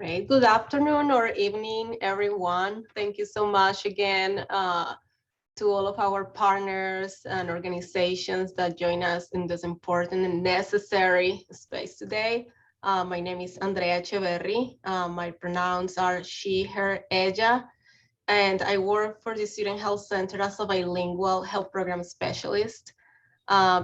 Great. Good afternoon or evening, everyone. Thank you so much again to all of our partners and organizations that join us in this important and necessary space today. My name is Andrea Echeverri. My pronouns are she, her, ella, and I work for the Student Health Center as a bilingual health program specialist.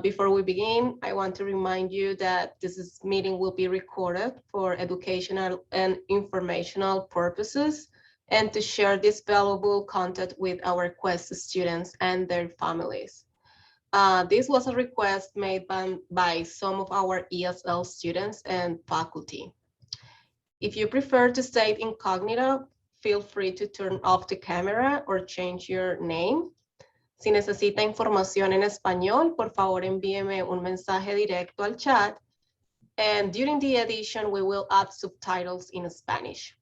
Before we begin, I want to remind you that this meeting will be recorded for educational and informational purposes and to share this valuable content with our Quest students and their families. This was a request made by some of our ESL students and faculty. If you prefer to stay incognito, feel free to turn off the camera or change your name. Si necesita información en español, por favor envíeme un mensaje directo al chat. And during the edition, we will add subtitles in Spanish.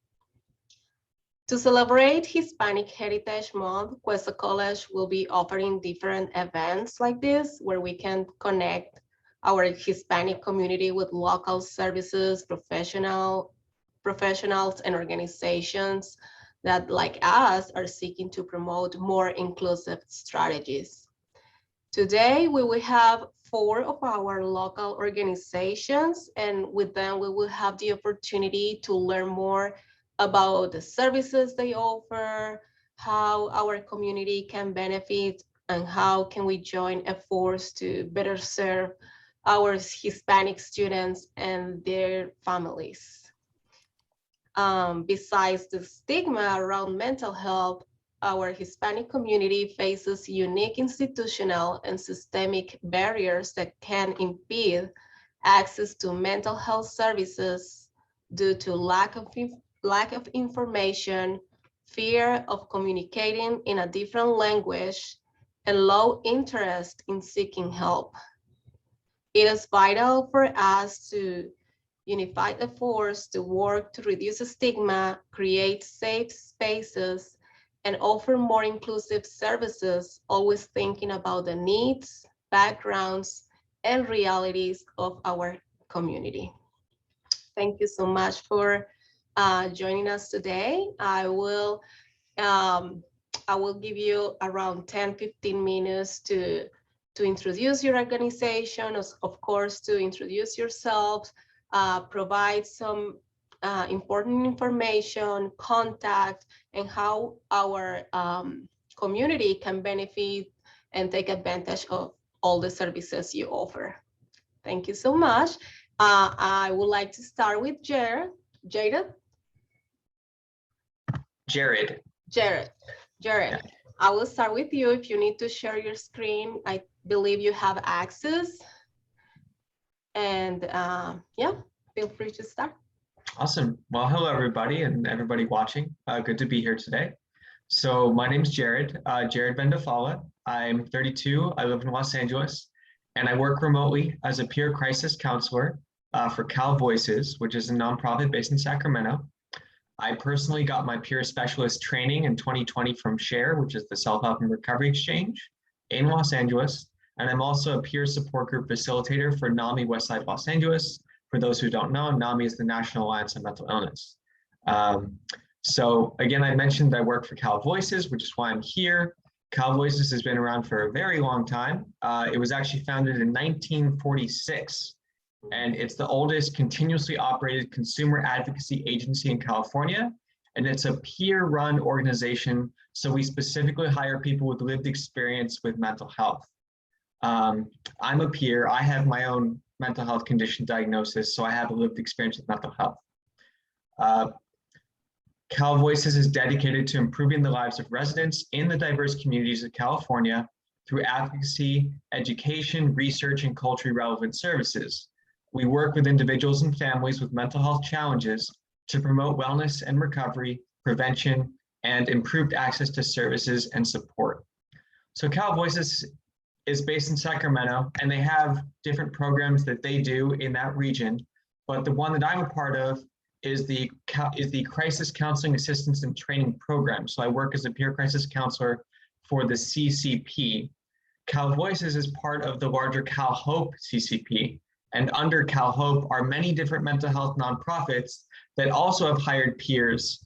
To celebrate Hispanic Heritage Month, Cuesta College will be offering different events like this, where we can connect our Hispanic community with local services, professionals, and organizations that, like us, are seeking to promote more inclusive strategies. Today, we will have 4 of our local organizations, and with them, we will have the opportunity to learn more about the services they offer, how our community can benefit, and how can we join efforts to better serve our Hispanic students and their families. Besides the stigma around mental health, our Hispanic community faces unique institutional and systemic barriers that can impede access to mental health services due to lack of information, fear of communicating in a different language, and low interest in seeking help. It is vital for us to unify efforts to work to reduce stigma, create safe spaces, and offer more inclusive services, always thinking about the needs, backgrounds, and realities of our community. Thank you so much for joining us today. I will give you around 10-15 minutes to introduce your organization, of course, to introduce yourself, provide some important information, contact, and how our community can benefit and take advantage of all the services you offer. Thank you so much. I would like to start with Jared. Jared. Yeah. I will start with you. If you need to share your screen, I believe you have access. And yeah, feel free to start. Awesome. Well, hello, everybody, and everybody watching. Good to be here today. So my name is Jared Vendafala. I'm 32. I live in Los Angeles, and I work remotely as a peer crisis counselor for Cal Voices, which is a nonprofit based in Sacramento. I personally got my peer specialist training in 2020 from SHARE, which is the Self-Help and Recovery Exchange in Los Angeles. And I'm also a peer support group facilitator for NAMI Westside Los Angeles. For those who don't know, NAMI is the National Alliance on Mental Illness. So again, I mentioned I work for Cal Voices, which is why I'm here. Cal Voices has been around for a very long time. It was actually founded in 1946, and it's the oldest continuously operated consumer advocacy agency in California. And it's a peer-run organization, so we specifically hire people with lived experience with mental health. I'm a peer. I have my own mental health condition diagnosis, so I have a lived experience with mental health. Cal Voices is dedicated to improving the lives of residents in the diverse communities of California through advocacy, education, research, and culturally relevant services. We work with individuals and families with mental health challenges to promote wellness and recovery, prevention, and improved access to services and support. So Cal Voices is based in Sacramento, and they have different programs that they do in that region. But the one that I'm a part of is the Crisis Counseling Assistance and Training Program. So I work as a peer crisis counselor for the CCP. Cal Voices is part of the larger Cal Hope CCP, And under Cal Hope are many different mental health nonprofits that also have hired peers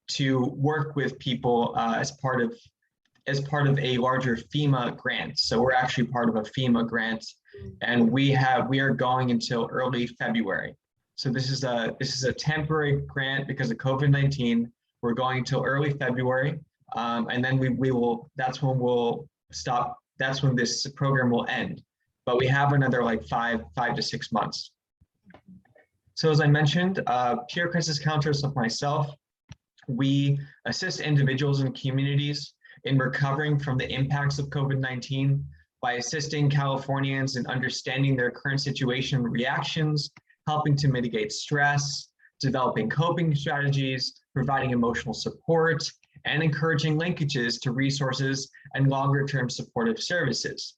to work with people as part of a larger FEMA grant. So we're actually part of a FEMA grant, and we are going until early February. So this is a temporary grant because of COVID-19. We're going until early February, and then we will. That's when we'll stop. That's when this program will end. But we have another like five to 6 months. So as I mentioned, peer crisis counselors like myself, we assist individuals and communities in recovering from the impacts of COVID-19 by assisting Californians in understanding their current situation and reactions, helping to mitigate stress, developing coping strategies, providing emotional support, and encouraging linkages to resources and longer-term supportive services.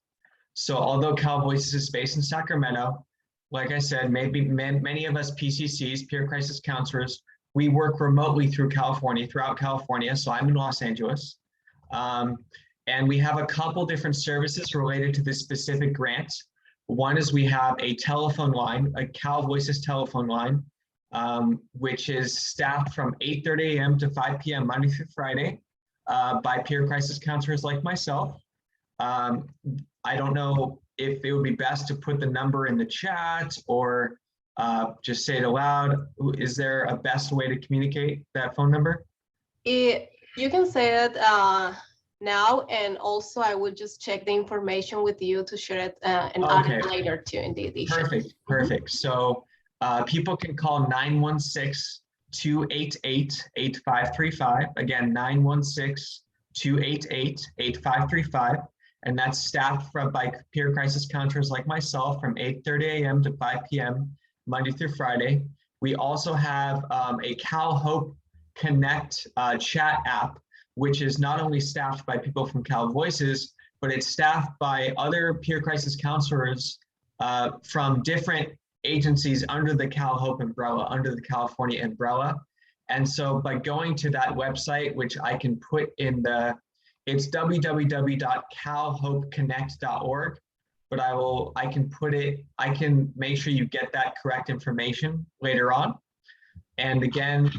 So although Cal Voices is based in Sacramento, like I said, maybe many of us PCCs, peer crisis counselors, we work remotely throughout California. So I'm in Los Angeles. And we have a couple different services related to this specific grant. One is we have a telephone line, a Cal Voices telephone line, which is staffed from 8:30 a.m. to 5 p.m. Monday through Friday by peer crisis counselors like myself. I don't know if it would be best to put the number in the chat or just say it aloud. Is there a best way to communicate that phone number? You can say it now, and also I will just check the information with you to share it and add it later too in the edition. Perfect. So people can call 916-288-8535. Again, 916-288-8535. And that's staffed by peer crisis counselors like myself from 8:30 a.m. to 5 p.m. Monday through Friday. We also have a Cal Hope Connect chat app, which is not only staffed by people from Cal Voices, but it's staffed by other peer crisis counselors from different agencies under the Cal Hope umbrella, under the California umbrella. And so by going to that website, which I can put in it's www.calhopeconnect.org, but I can make sure you get that correct information later on. And again,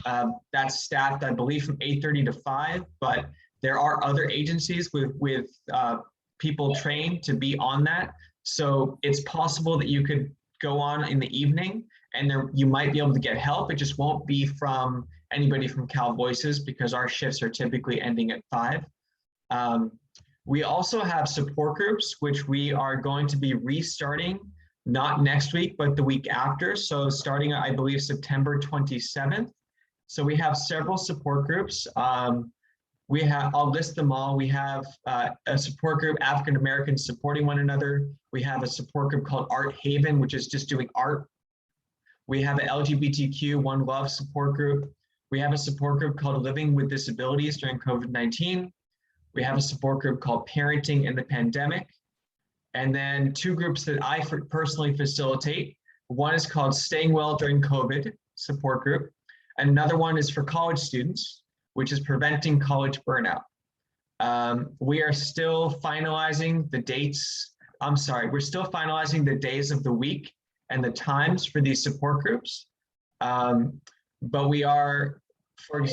that's staffed, I believe, from 8:30 to 5, but there are other agencies with people trained to be on that. So it's possible that you could go on in the evening and you might be able to get help. It just won't be from anybody from Cal Voices because our shifts are typically ending at 5. We also have support groups, which we are going to be restarting, not next week, but the week after. So starting, I believe, September 27th. So we have several support groups. I'll list them all. We have a support group, African Americans supporting one another. We have a support group called Art Haven, which is just doing art. We have an LGBTQ One Love support group. We have a support group called Living with Disabilities during COVID-19. We have a support group called Parenting in the Pandemic. And then 2 groups that I personally facilitate. One is called Staying Well During COVID support group. And another one is for college students, which is Preventing College Burnout. We are still finalizing the dates. We're still finalizing the days of the week and the times for these support groups. But we are,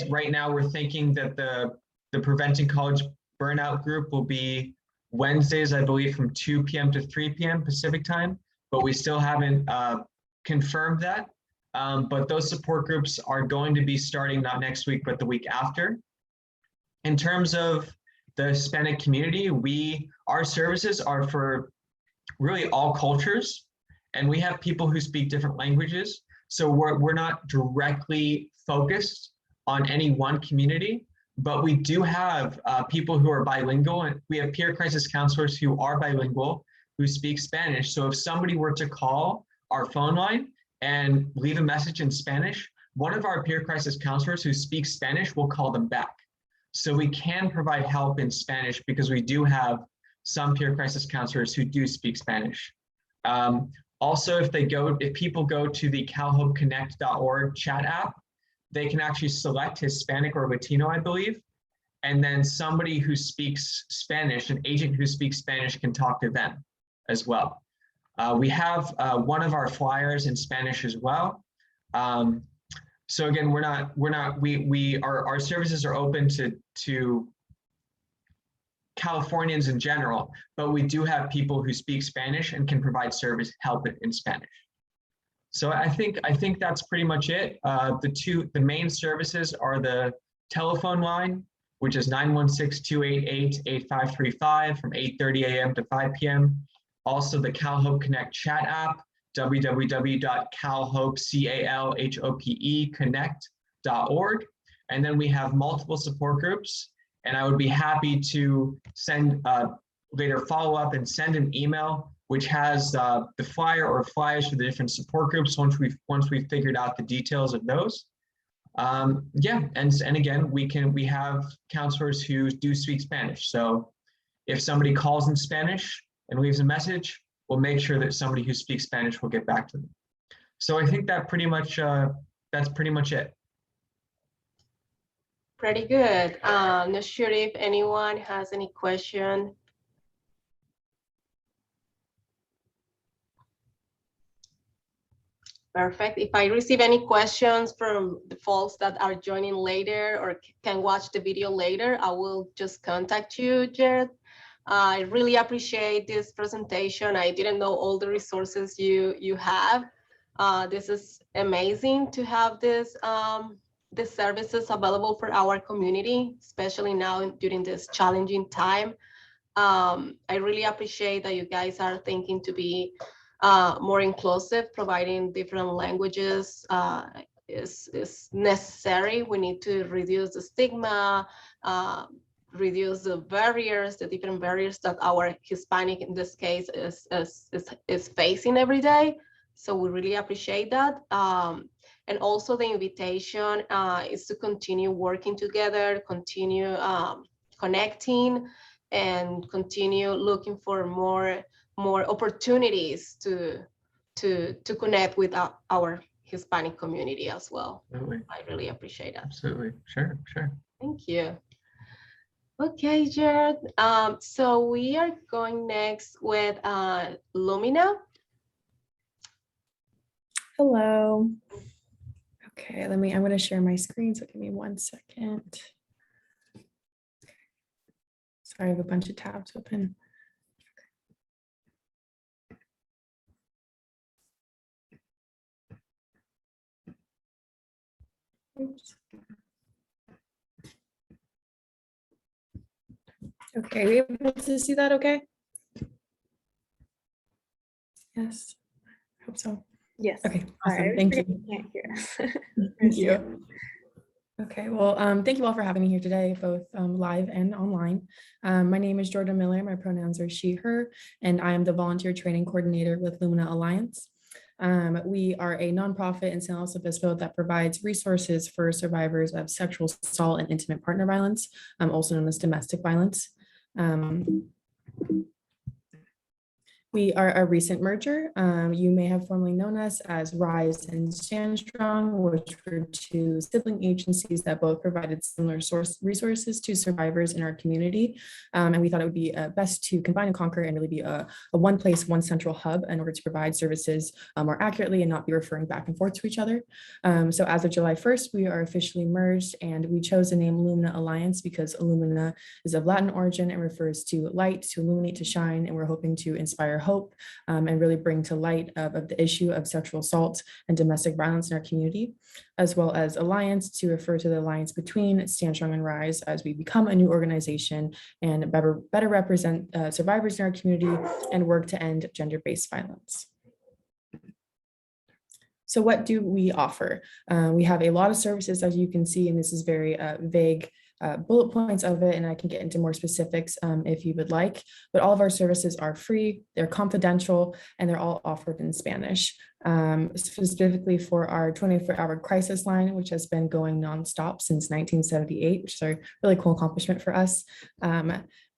right now, we're thinking that the Preventing College Burnout group will be Wednesdays, I believe, from 2 p.m. to 3 p.m. Pacific time, but we still haven't confirmed that. But those support groups are going to be starting not next week, but the week after. In terms of the Hispanic community, our services are for really all cultures, and we have people who speak different languages. So we're not directly focused on any one community, but we do have people who are bilingual, and we have peer crisis counselors who are bilingual, who speak Spanish. So if somebody were to call our phone line and leave a message in Spanish, one of our peer crisis counselors who speaks Spanish will call them back. So we can provide help in Spanish because we do have some peer crisis counselors who do speak Spanish. Also, if people go to the calhopeconnect.org chat app, they can actually select Hispanic or Latino, I believe, and then somebody who speaks Spanish, an agent who speaks Spanish, can talk to them as well. We have one of our flyers in Spanish as well. So again, our services are open to Californians in general, but we do have people who speak Spanish and can provide service help in Spanish. So I think that's pretty much it. The main services are the telephone line, which is 916-288-8535 from 8:30 a.m. to 5 p.m. Also the CalHope Connect chat app, www.calhopeconnect.org. And then we have multiple support groups, and I would be happy to send later follow up and send an email which has the flyer or flyers for the different support groups once we've figured out the details of those. Yeah, and again, we have counselors who do speak Spanish. So if somebody calls in Spanish and leaves a message, we'll make sure that somebody who speaks Spanish will get back to them. So I think that that's pretty much it. Pretty good. Not sure if anyone has any question. Perfect. If I receive any questions from the folks that are joining later or can watch the video later, I will just contact you, Jared. I really appreciate this presentation. I didn't know all the resources you have. This is amazing to have this the services available for our community, especially now during this challenging time. I really appreciate that you guys are thinking to be more inclusive. Providing different languages is necessary. We need to reduce the stigma, reduce the barriers, the different barriers that our Hispanic, in this case, is facing every day. So we really appreciate that. And also the invitation is to continue working together, continue connecting, and continue looking for more opportunities to connect with our Hispanic community as well. Absolutely. I really appreciate that. Absolutely. Sure. Thank you. Okay, Jared. So we are going next with Lumina. Hello. Okay, I'm going to share my screen, so give me 1 second. Sorry, I have a bunch of tabs open. Oops. Okay, we able to see that okay? Yes, I hope so. Yes. Okay, awesome. Sorry, Thank you. Can't hear us. Thank you. Okay, well, thank you all for having me here today, both live and online. My name is Jordan Miller. My pronouns are she, her, and I am the volunteer training coordinator with Lumina Alliance. We are a nonprofit in San Luis Obispo that provides resources for survivors of sexual assault and intimate partner violence, also known as domestic violence. We are a recent merger. You may have formerly known us as RISE and Stand Strong, which were two sibling agencies that both provided similar resources to survivors in our community. And we thought it would be best to combine and conquer and really be a one place, one central hub in order to provide services more accurately and not be referring back and forth to each other. So as of July 1st, we are officially merged, and we chose the name Lumina Alliance because Illumina is of Latin origin and refers to light, to illuminate, to shine, and we're hoping to inspire hope and really bring to light of the issue of sexual assault and domestic violence in our community, as well as Alliance to refer to the alliance between Stand Strong and RISE as we become a new organization and better represent survivors in our community and work to end gender-based violence. So what do we offer? We have a lot of services, as you can see, and this is very vague bullet points of it, and I can get into more specifics if you would like, but all of our services are free, they're confidential, and they're all offered in Spanish. Specifically for our 24-hour crisis line, which has been going nonstop since 1978, which is a really cool accomplishment for us.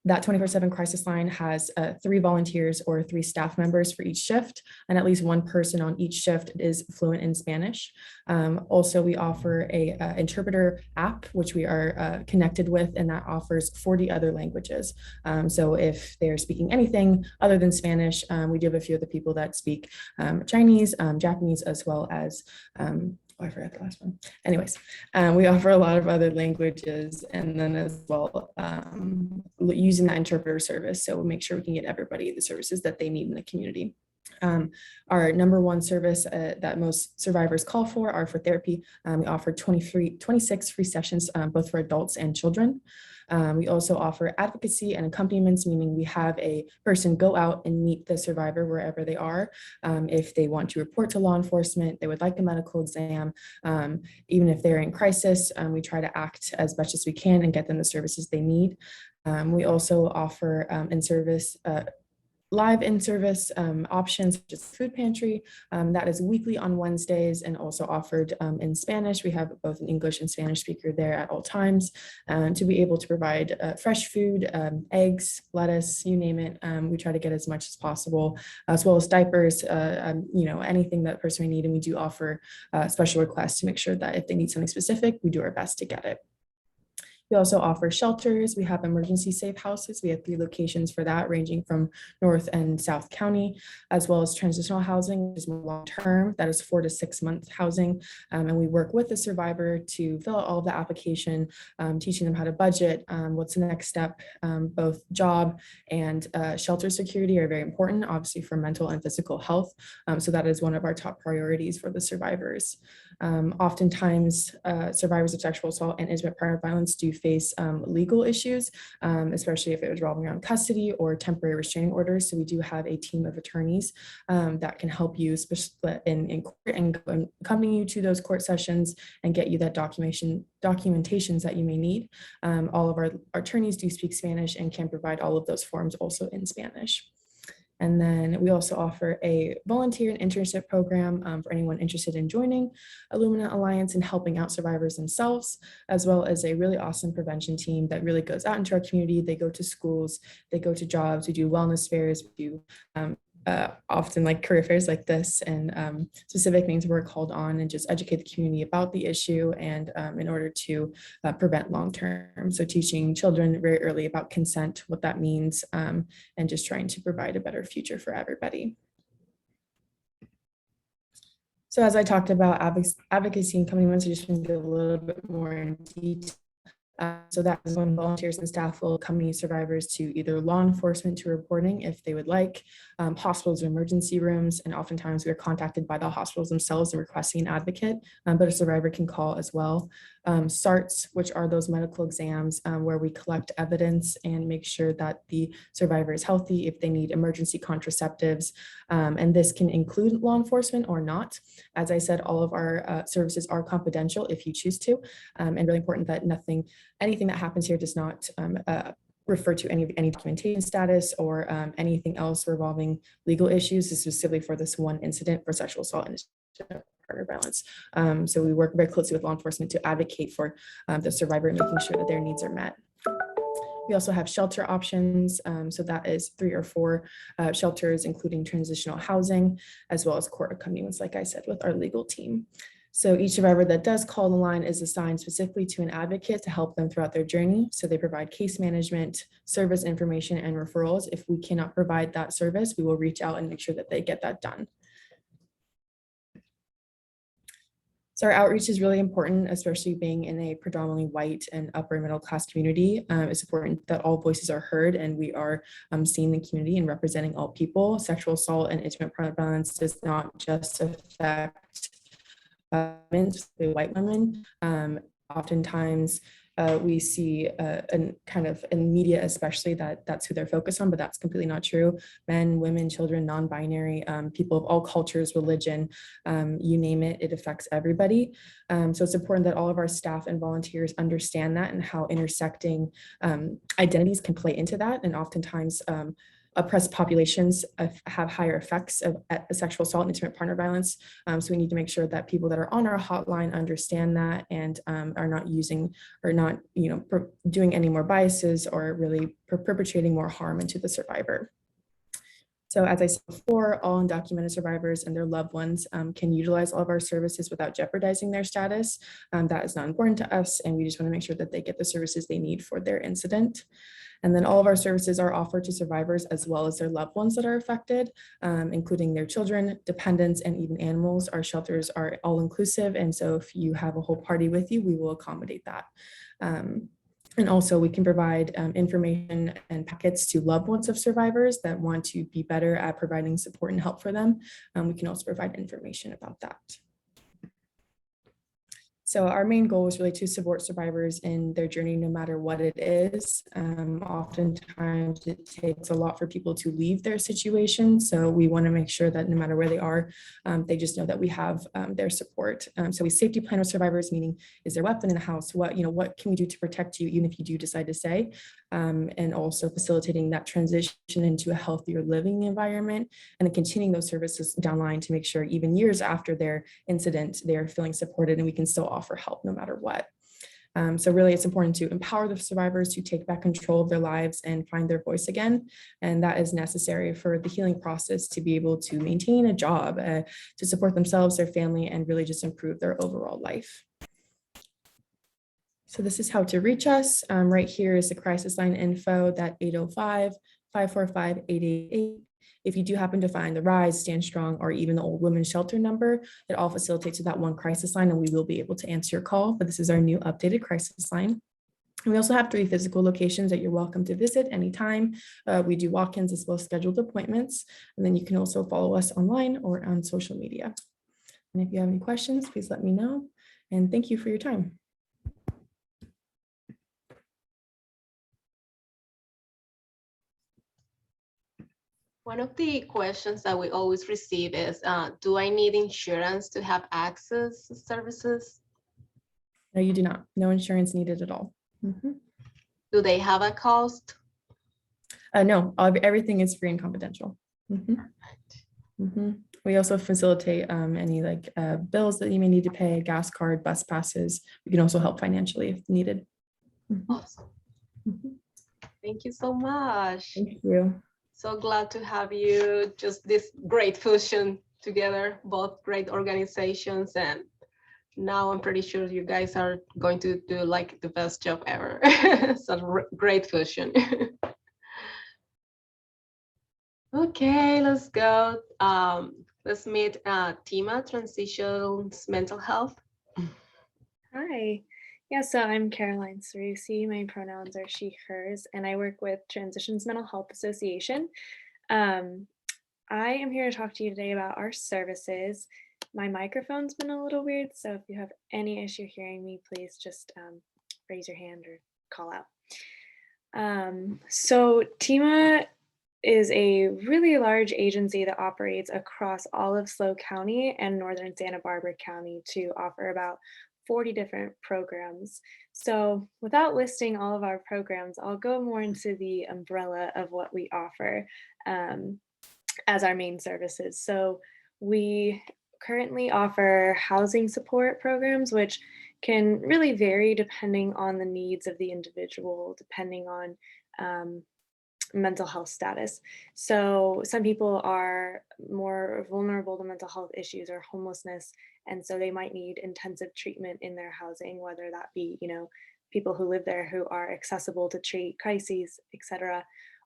That 24/7 crisis line has 3 volunteers or 3 staff members for each shift, and at least 1 person on each shift is fluent in Spanish. Also, we offer a interpreter app, which we are connected with, and that offers 40 other languages. So if they're speaking anything other than Spanish, we do have a few other people that speak Chinese, Japanese, as well as I forgot the last one. Anyways, we offer a lot of other languages, and then as well using that interpreter service. So we'll make sure we can get everybody the services that they need in the community. Our number 1 service that most survivors call for are for therapy. We offer 26 free sessions, both for adults and children. We also offer advocacy and accompaniments, meaning we have a person go out and meet the survivor wherever they are. If they want to report to law enforcement, they would like a medical exam, even if they're in crisis, we try to act as best as we can and get them the services they need. We also offer live in-service options such as food pantry. That is weekly on Wednesdays and also offered in Spanish. We have both an English and Spanish speaker there at all times to be able to provide fresh food, eggs, lettuce, you name it. We try to get as much as possible, as well as diapers, anything that person may need. And we do offer special requests to make sure that if they need something specific, we do our best to get it. We also offer shelters. We have emergency safe houses. We have 3 locations for that, ranging from North and South County, as well as transitional housing, which is more long-term. That is 4 to 6 month housing. And we work with the survivor to fill out all of the application, teaching them how to budget, what's the next step. Both job and shelter security are very important, obviously, for mental and physical health. So that is one of our top priorities for the survivors. Oftentimes, survivors of sexual assault and intimate partner violence do face legal issues, especially if it was revolving around custody or temporary restraining orders. So we do have a team of attorneys that can help you in court and accompany you to those court sessions and get you that documentations that you may need. All of our attorneys do speak Spanish and can provide all of those forms also in Spanish. And then we also offer a volunteer and internship program for anyone interested in joining Illumina Alliance and helping out survivors themselves, as well as a really awesome prevention team that really goes out into our community. They go to schools, they go to jobs, we do wellness fairs, we do often like career fairs like this, and specific things we're called on and just educate the community about the issue and in order to prevent long-term. So teaching children very early about consent, what that means, and just trying to provide a better future for everybody. So as I talked about advocacy and accompaniments, I just want to go a little bit more in detail. So that is when volunteers and staff will accompany survivors to either law enforcement to reporting if they would like, hospitals or emergency rooms, and oftentimes we are contacted by the hospitals themselves and requesting an advocate, but a survivor can call as well. SARTs, which are those medical exams where we collect evidence and make sure that the survivor is healthy, if they need emergency contraceptives, and this can include law enforcement or not. As I said, all of our services are confidential if you choose to, and really important that anything that happens here does not refer to any documentation status or anything else revolving legal issues. This is specifically for this one incident for sexual assault and partner violence. So we work very closely with law enforcement to advocate for the survivor and making sure that their needs are met. We also have shelter options. So that is 3 or 4 shelters, including transitional housing, as well as court accompaniments, like I said, with our legal team. So each survivor that does call the line is assigned specifically to an advocate to help them throughout their journey. So they provide case management, service information, and referrals. If we cannot provide that service, we will reach out and make sure that they get that done. So our outreach is really important, especially being in a predominantly white and upper middle class community. It's important that all voices are heard and we are seeing the community and representing all people. Sexual assault and intimate partner violence does not just affect white women. Oftentimes we see and kind of in media especially that's who they're focused on, but that's completely not true. Men, women, children, non-binary, people of all cultures, religion, you name it, it affects everybody. So it's important that all of our staff and volunteers understand that and how intersecting identities can play into that. And oftentimes oppressed populations have higher effects of sexual assault and intimate partner violence. So we need to make sure that people that are on our hotline understand that and are not using or not, doing any more biases or really perpetrating more harm into the survivor. So as I said before, all undocumented survivors and their loved ones can utilize all of our services without jeopardizing their status. That is not important to us, and we just want to make sure that they get the services they need for their incident. And then all of our services are offered to survivors as well as their loved ones that are affected, including their children, dependents, and even animals. Our shelters are all inclusive, and so if you have a whole party with you, we will accommodate that. And also we can provide information and packets to loved ones of survivors that want to be better at providing support and help for them. We can also provide information about that. So our main goal is really to support survivors in their journey, no matter what it is. Oftentimes it takes a lot for people to leave their situation. So we want to make sure that no matter where they are, they just know that we have their support. So we safety plan with survivors, meaning is there a weapon in the house? What can we do to protect you, even if you do decide to stay? And also facilitating that transition into a healthier living environment, and then continuing those services down line to make sure even years after their incident, they are feeling supported and we can still offer help no matter what. So really it's important to empower the survivors to take back control of their lives and find their voice again. And that is necessary for the healing process to be able to maintain a job, to support themselves, their family, and really just improve their overall life. So this is how to reach us. Right here is the crisis line info, that 805-545-888. If you do happen to find the RISE, Stand Strong, or even the Old Women's Shelter number, it all facilitates to that one crisis line, and we will be able to answer your call. But this is our new updated crisis line. And we also have 3 physical locations that you're welcome to visit anytime. We do walk-ins as well as scheduled appointments. And then you can also follow us online or on social media. And if you have any questions, please let me know. And thank you for your time. One of the questions that we always receive is, do I need insurance to have access to services? No, you do not. No insurance needed at all. Do they have a cost? No, everything is free and confidential. We also facilitate any bills that you may need to pay, gas card, bus passes. We can also help financially if needed. Awesome. Thank you so much. Thank you. So glad to have you. Just this great fusion together, both great organizations, and now I'm pretty sure you guys are going to do like the best job ever. So great fusion. Okay, let's go. Let's meet Tima, Transitions Mental Health. Hi. Yeah, so I'm Caroline Sarusi. My pronouns are she, hers, and I work with Transitions Mental Health Association. I am here to talk to you today about our services. My microphone's been a little weird, so if you have any issue hearing me, please just raise your hand or call out. So TIMA is a really large agency that operates across all of SLO County and northern Santa Barbara County to offer about 40 different programs. So without listing all of our programs, I'll go more into the umbrella of what we offer as our main services. So we currently offer housing support programs, which can really vary depending on the needs of the individual, depending on mental health status. So some people are more vulnerable to mental health issues or homelessness, and so they might need intensive treatment in their housing, whether that be, people who live there who are accessible to treat crises, etc.,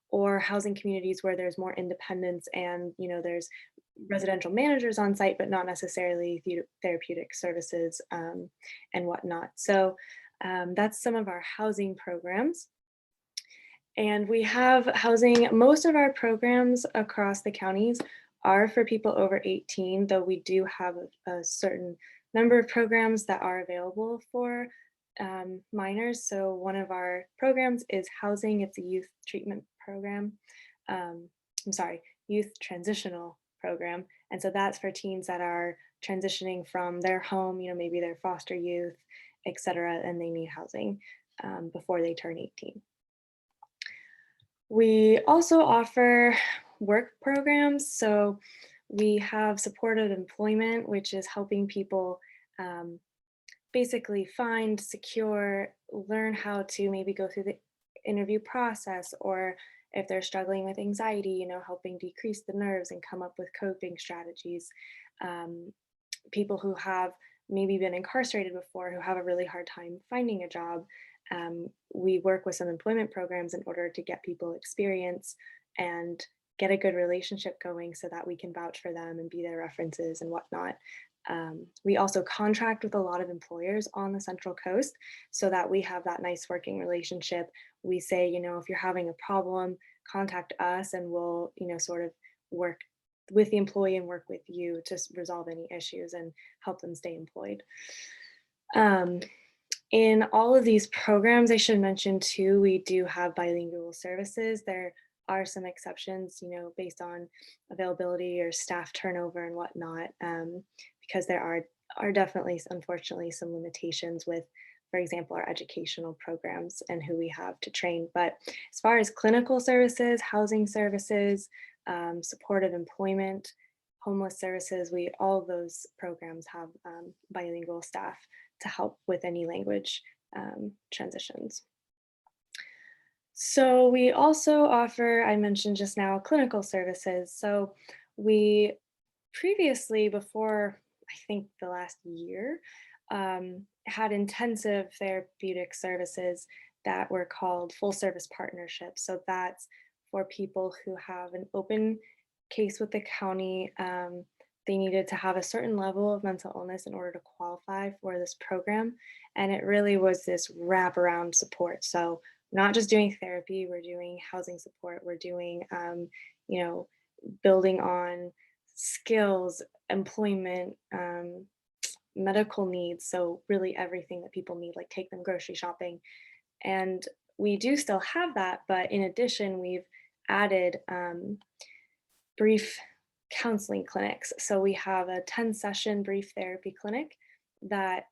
or housing communities where there's more independence and, there's residential managers on site, but not necessarily therapeutic services and whatnot. So that's some of our housing programs. And we have housing, most of our programs across the counties are for people over 18, though we do have a certain number of programs that are available for minors. So one of our programs is housing. It's a youth treatment program. Youth transitional program. And so that's for teens that are transitioning from their home, maybe they're foster youth, etc., and they need housing before they turn 18. We also offer work programs. So we have supported employment, which is helping people um, basically find, secure, learn how to maybe go through the interview process, or if they're struggling with anxiety, helping decrease the nerves and come up with coping strategies. Um, People who have maybe been incarcerated before, who have a really hard time finding a job. We work with some employment programs in order to get people experience and get a good relationship going so that we can vouch for them and be their references and whatnot. We also contract with a lot of employers on the Central Coast so that we have that nice working relationship. We say, if you're having a problem, contact us and we'll, sort of work with the employee and work with you to resolve any issues and help them stay employed. In all of these programs, I should mention too, we do have bilingual services. There are some exceptions, based on availability or staff turnover and whatnot, because there are definitely, unfortunately, some limitations with, for example, our educational programs and who we have to train. But as far as clinical services, housing services, supportive employment, homeless services, all of those programs have bilingual staff to help with any language transitions. So we also offer, I mentioned just now, clinical services. So we previously, before I think the last year, had intensive therapeutic services that were called full service partnerships. So that's for people who have an open case with the county. They needed to have a certain level of mental illness in order to qualify for this program. And it really was this wraparound support. So not just doing therapy, we're doing housing support, we're doing, building on skills, employment, medical needs. So really everything that people need, like take them grocery shopping. And we do still have that, but in addition, we've added brief counseling clinics. So we have a 10-session brief therapy clinic that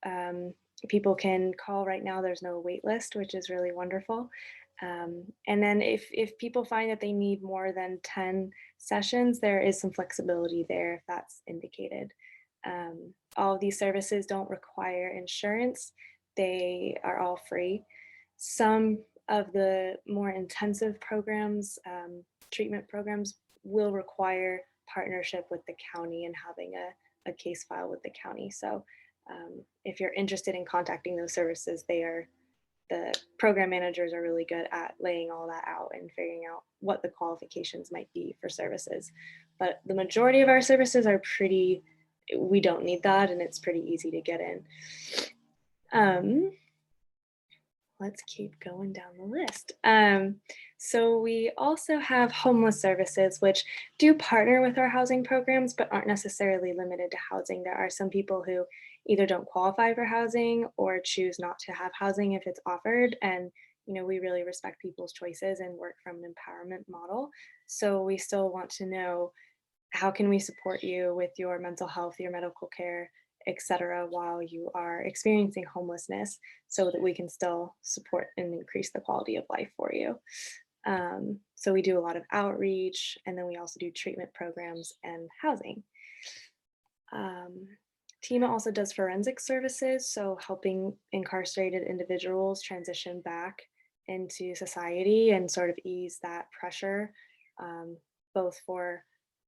people can call right now. There's no wait list, which is really wonderful. And then if people find that they need more than 10 sessions, there is some flexibility there if that's indicated. All of these services don't require insurance. They are all free. Some of the more intensive programs, treatment programs, will require partnership with the county and having a case file with the county. So if you're interested in contacting those services, the program managers are really good at laying all that out and figuring out what the qualifications might be for services. But the majority of our services are we don't need that, and it's pretty easy to get in. Let's keep going down the list. So we also have homeless services, which do partner with our housing programs, but aren't necessarily limited to housing. There are some people who either don't qualify for housing or choose not to have housing if it's offered. And, we really respect people's choices and work from an empowerment model. So we still want to know, how can we support you with your mental health, your medical care, etc., while you are experiencing homelessness, so that we can still support and increase the quality of life for you. So we do a lot of outreach, and then we also do treatment programs and housing. TEMA also does forensic services, so helping incarcerated individuals transition back into society and sort of ease that pressure, both for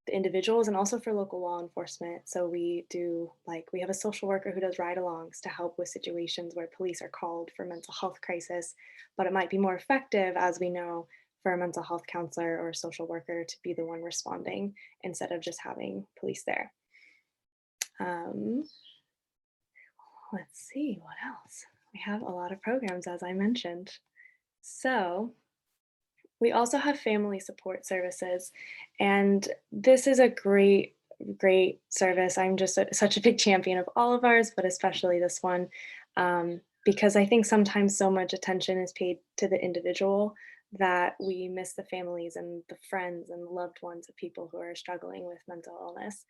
the individuals and also for local law enforcement. So we have a social worker who does ride-alongs to help with situations where police are called for mental health crisis, but it might be more effective, as we know, for a mental health counselor or a social worker to be the one responding instead of just having police there. Let's see, what else? We have a lot of programs, as I mentioned. So we also have family support services, and this is a great service. I'm just such a big champion of all of ours, but especially this one, because I think sometimes so much attention is paid to the individual that we miss the families and the friends and the loved ones of people who are struggling with mental illness.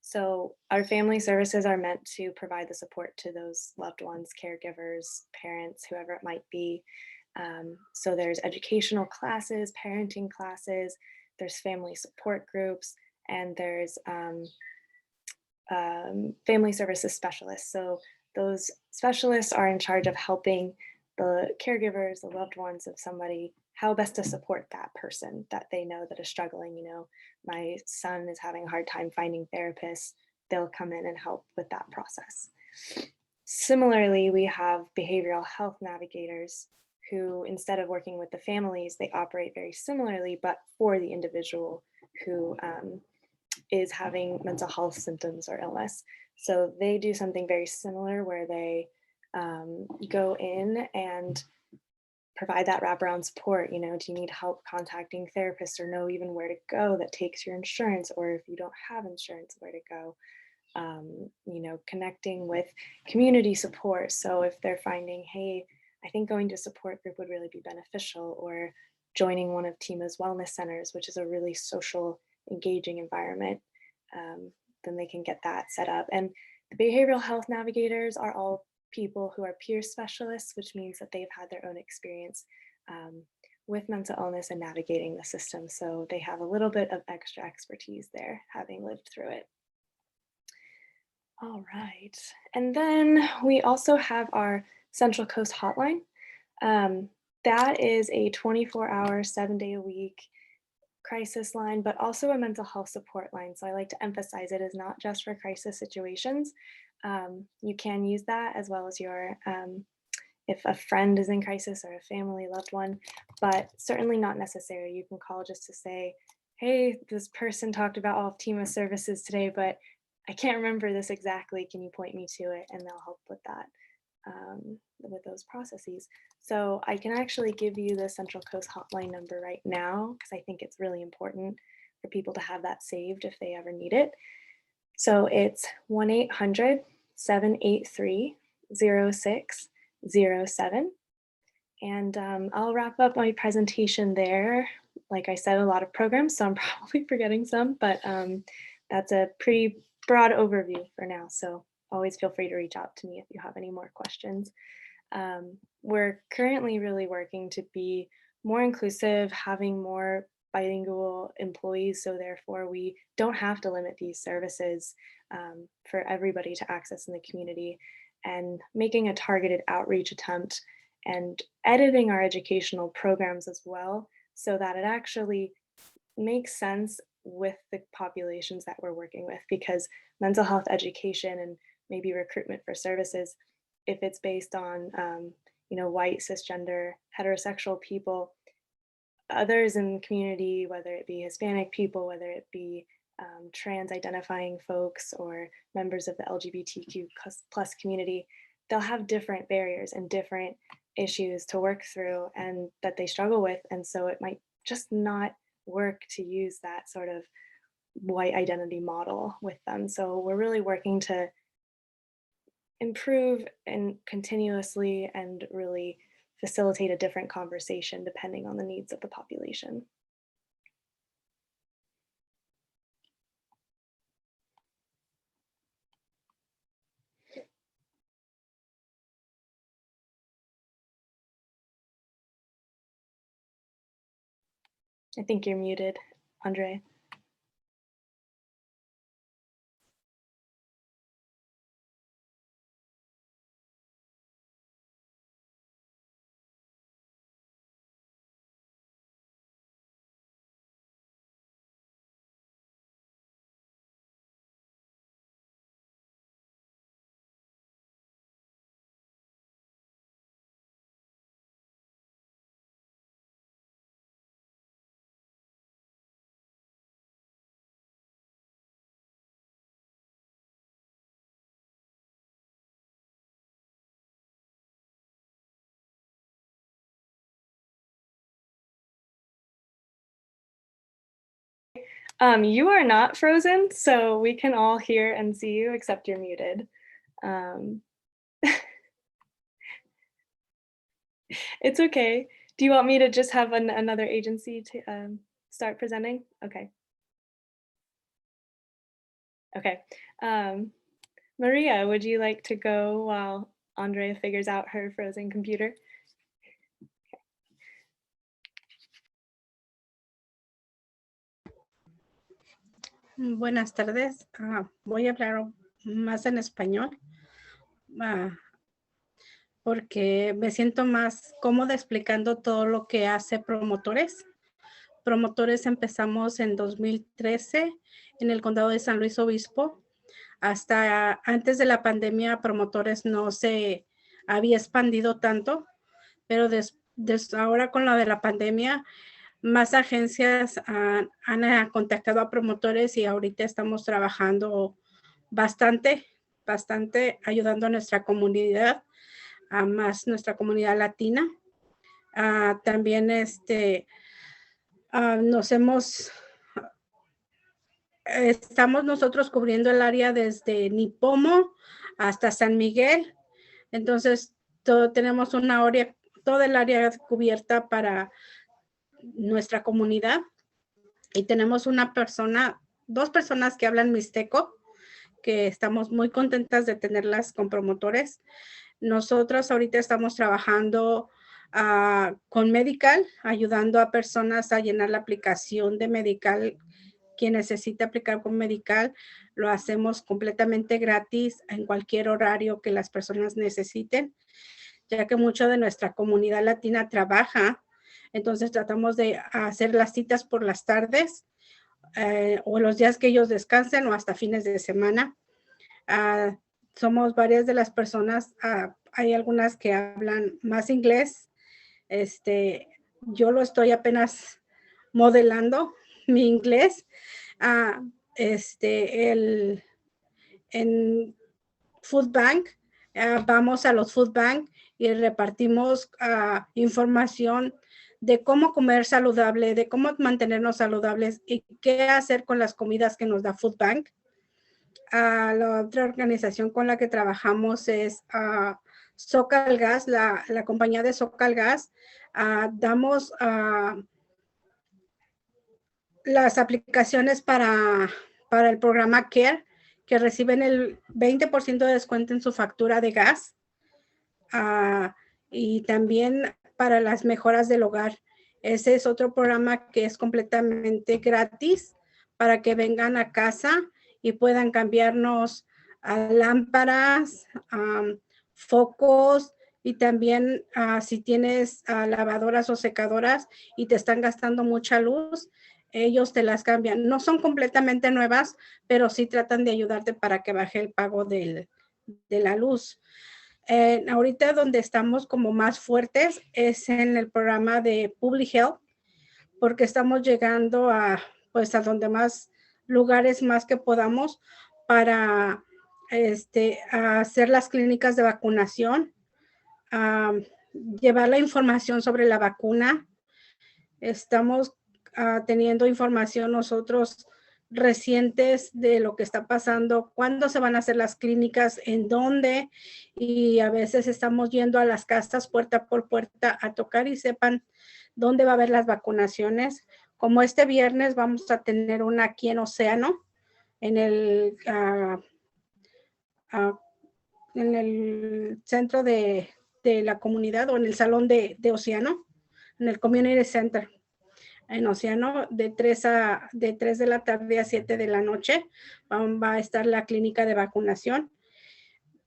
So our family services are meant to provide the support to those loved ones, caregivers, parents, whoever it might be. So there's educational classes, parenting classes, there's family support groups, and there's family services specialists. So those specialists are in charge of helping the caregivers, the loved ones of somebody, how best to support that person that they know that is struggling. You know, my son is having a hard time finding therapists. They'll come in and help with that process. Similarly, we have behavioral health navigators who, instead of working with the families, they operate very similarly, but for the individual who is having mental health symptoms or illness. So they do something very similar where they go in and provide that wraparound support. You know, do you need help contacting therapists or know even where to go that takes your insurance, or if you don't have insurance, where to go? You know, connecting with community support. So if they're finding, hey, I think going to support group would really be beneficial, or joining one of Tima's wellness centers, which is a really social, engaging environment, then they can get that set up. And the behavioral health navigators are all people who are peer specialists, which means that they've had their own experience with mental illness and navigating the system. So they have a little bit of extra expertise there, having lived through it. All right. And then we also have our Central Coast Hotline. That is a 24-hour, 7-day-a-week crisis line, but also a mental health support line. So I like to emphasize it is not just for crisis situations. You can use that as well as your, if a friend is in crisis or a family loved one, but certainly not necessary. You can call just to say, hey, this person talked about all of Tima's services today, but I can't remember this exactly. Can you point me to it? And they'll help with that, with those processes. So I can actually give you the Central Coast Hotline number right now, because I think it's really important for people to have that saved if they ever need it. So it's 1-800-783-0607. And I'll wrap up my presentation there. Like I said, a lot of programs, so I'm probably forgetting some, but that's a pretty broad overview for now. So always feel free to reach out to me if you have any more questions. We're currently really working to be more inclusive, having more bilingual employees. So therefore we don't have to limit these services for everybody to access in the community, and making a targeted outreach attempt and editing our educational programs as well, so that it actually makes sense with the populations that we're working with. Because mental health education and maybe recruitment for services, if it's based on you know, white cisgender heterosexual people, others in the community, whether it be Hispanic people, whether it be trans identifying folks or members of the LGBTQ plus community, they'll have different barriers and different issues to work through and that they struggle with. And so it might just not work to use that sort of white identity model with them. So we're really working to improve and continuously and really facilitate a different conversation depending on the needs of the population. I think you're muted, Andre. You are not frozen, so we can all hear and see you, except you're muted. It's okay. Do you want me to just have another agency to start presenting? Okay. Okay. Maria, would you like to go while Andrea figures out her frozen computer? Buenas tardes. Voy a hablar más en español porque me siento más cómoda explicando todo lo que hace Promotores. Promotores empezamos en 2013 en el condado de San Luis Obispo. Hasta antes de la pandemia, Promotores no se había expandido tanto, pero ahora con la de la pandemia, más agencias han contactado a promotores y ahorita estamos trabajando bastante ayudando a nuestra comunidad, a más nuestra comunidad latina. También estamos nosotros cubriendo el área desde Nipomo hasta San Miguel. Entonces, tenemos toda el área cubierta para nuestra comunidad. Y tenemos dos personas que hablan mixteco, que estamos muy contentas de tenerlas con promotores. Nosotros ahorita estamos trabajando con Medical, ayudando a personas a llenar la aplicación de Medical. Quien necesita aplicar con Medical, lo hacemos completamente gratis en cualquier horario que las personas necesiten, ya que mucho de nuestra comunidad latina trabaja. Entonces tratamos de hacer las citas por las tardes o los días que ellos descansen o hasta fines de semana. Somos varias de las personas, hay algunas que hablan más inglés. Yo lo estoy apenas modelando mi inglés. En Food Bank, vamos a los Food Bank y repartimos información de cómo comer saludable, de cómo mantenernos saludables y qué hacer con las comidas que nos da Food Bank. La otra organización con la que trabajamos es Socal Gas, la compañía de Socal Gas. Damos las aplicaciones para el programa CARE, que reciben el 20% de descuento en su factura de gas. Y también para las mejoras del hogar. Ese es otro programa que es completamente gratis para que vengan a casa y puedan cambiarnos lámparas, focos y también si tienes lavadoras o secadoras y te están gastando mucha luz, ellos te las cambian. No son completamente nuevas, pero sí tratan de ayudarte para que baje el pago de la luz. Ahorita donde estamos como más fuertes es en el programa de Public Health, porque estamos llegando a donde más lugares más que podamos para a hacer las clínicas de vacunación, llevar la información sobre la vacuna. Estamos teniendo información nosotros recientes de lo que está pasando, cuándo se van a hacer las clínicas, en dónde, y a veces estamos yendo a las casas puerta por puerta a tocar y sepan dónde va a haber las vacunaciones. Como este viernes vamos a tener una aquí en Océano, en el centro de la comunidad o en el salón de Océano, en el Community Center en Océano, de 3 de la tarde a 7 de la noche. Va a estar la clínica de vacunación.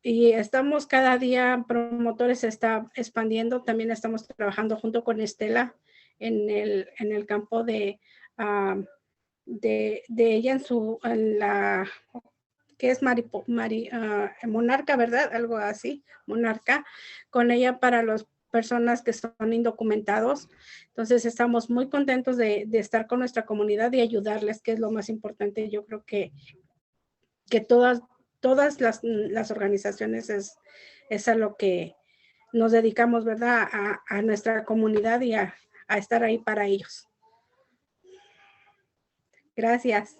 Y estamos cada día, Promotores se está expandiendo. También estamos trabajando junto con Estela en el campo de ella en la que es Monarca, ¿verdad? Algo así, Monarca, con ella para las personas que son indocumentados. Entonces estamos muy contentos de estar con nuestra comunidad y ayudarles, que es lo más importante. Yo creo que todas las organizaciones es a lo que nos dedicamos, ¿verdad? A nuestra comunidad y a estar ahí para ellos. Gracias.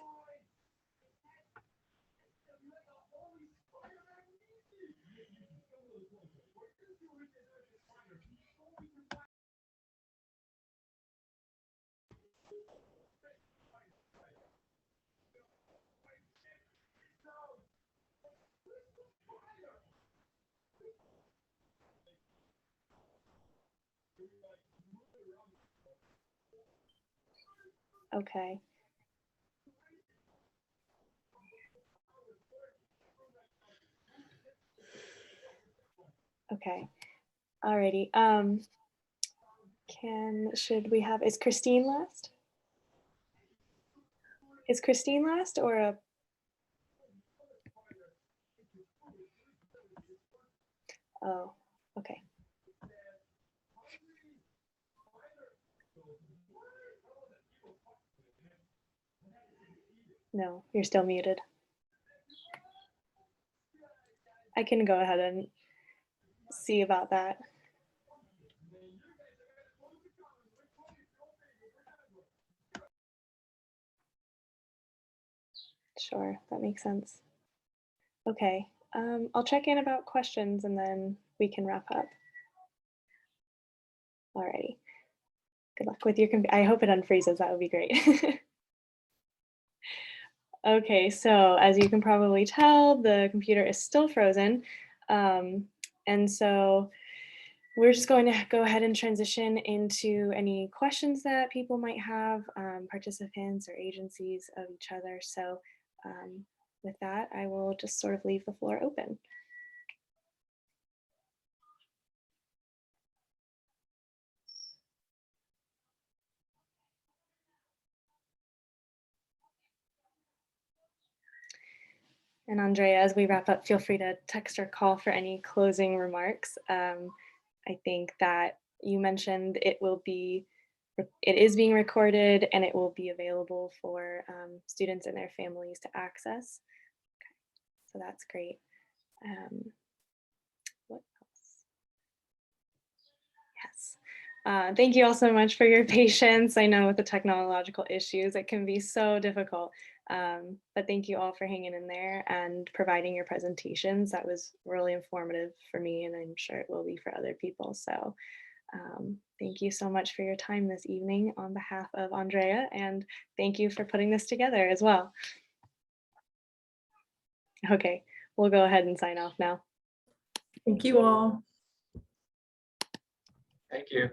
Okay. Okay. Alrighty. Should we have, is Christine last? Is Christine last or a? Oh, okay. No, you're still muted. I can go ahead and see about that. Sure, that makes sense. Okay, I'll check in about questions and then we can wrap up. Alrighty. Good luck with your computer. I hope it unfreezes, that would be great. Okay, so as you can probably tell, the computer is still frozen. And so we're just going to go ahead and transition into any questions that people might have, participants or agencies of each other. So with that, I will just sort of leave the floor open. And Andrea, as we wrap up, feel free to text or call for any closing remarks. I think that you mentioned it is being recorded and it will be available for students and their families to access. Okay. So that's great. What else? Yes. Thank you all so much for your patience. I know with the technological issues, it can be so difficult. But thank you all for hanging in there and providing your presentations. That was really informative for me, and I'm sure it will be for other people. So thank you so much for your time this evening on behalf of Andrea, and thank you for putting this together as well. Okay, we'll go ahead and sign off now. Thank you all. Thank you.